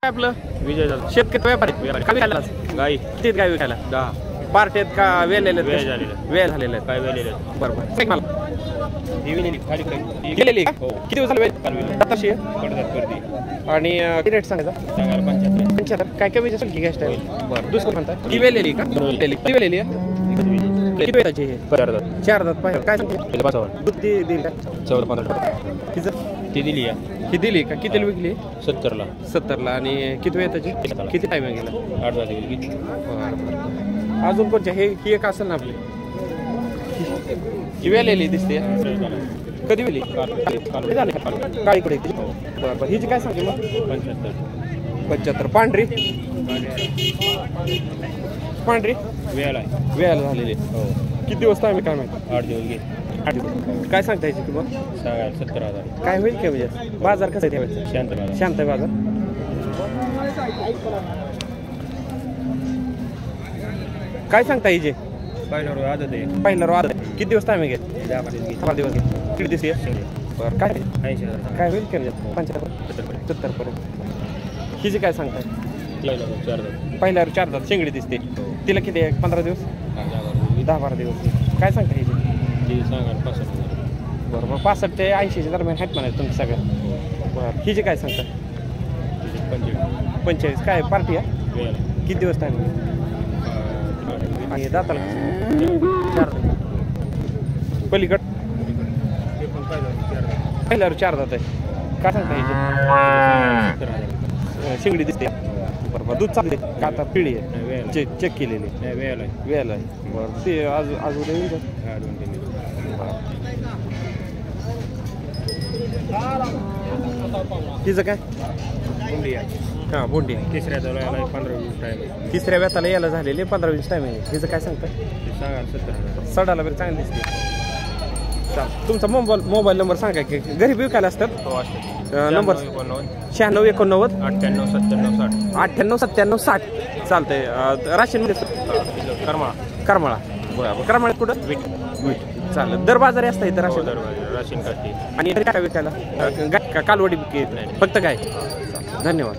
आपलं विजय झाला. शेतकरी व्यापारी काय विकायला गाई किती काय विकायला 10 पार्ट्यात का वेलेले वेळ झालेलं. वेळ झालेले आहेत काय वेळेले बरोबर मला ही विलेली खाली खाली गेलेली का? हो. किती दिवस झाले वेळ काल विलेली. आताशी कडदात करते आणि किती रेट सांगायचा सांगायला 75 75 काय कमी जास्त की गॅस बरं दुसरं म्हणता ती वेलेली का ती वेलेली आहे किती वेळाची हे करदात चार दात पाहिजे काय सांगते 55 दूध देईल का 14 15 तिचं ती दिली आहे ही दिली का कितीला विकली 70 ला 70 ला आणि किती वेळ त्याची किती टाइम गेला 8 झाली किती अजून कोणत्या हे ही एक असेल ना आपली ही वेलेली दिसते कधी वेली झाली काळी कडे बरं हिची काय सांगते मग 75 पांढरी पांढरी वेळ आहे वेळाला झालेली हो किती दिवस आम्ही काय माहिती 8 दिवस घे 8 दिवस काय सांगता याची किंमत सांगायला 70,000 काय होईल काय म्हणजे बाजार कसं ठेवायचं शांत बाजार शांत आहे बाजार काय सांगता हिचे पहिल्यावर आदत आहे पहिला रो आता किती दिवस टाइम घे 10 दिवस घे किती दिवस आहे बरं काय 80,000 काय होईल काय म्हणजे 75 पर्यंत हिची काय सांगताय पहिल्या 4 दात शेंगडी दिसते तिला किती आहे 15 दिवस 10-12 दिवस काय सांगता हिची बरोबर 65 ते 80च्या दरम्यान आहेत म्हणायचं तुमचं सगळं बरं हिची काय सांगता 45 काय पार्टी आहे किती दिवस टाइम आणि दाताला 4 पलीकड पहिल्यावर 4 दात आहे काय सांगता हिची शेंगडी दिसते बरोबर दूध चालते का आता पिढी आहे चेक केलेली वेळ आहे बरं ते अजून तिचं काय हां बोंडी तिसऱ्या यायला 15-20 टाइम तिसऱ्या व्यताला यायला झालेले 15-20 टाइम आहे तिचं काय सांगताय सांगायला 70,000 सडाला बरं चांगली दिसते चाल तुमचा मोबाईल नंबर सांगा की घरी विकायला असतात हो असते नंबर 96 89 98 97 60 चालतंय राशीनमध्ये करमाळा बरं करमाळ्यात कुठं चालेल दर बाजारी असतं इथं राशीन राशीन काढते आणि काय विकायला कालवडी फक्त काय धन्यवाद.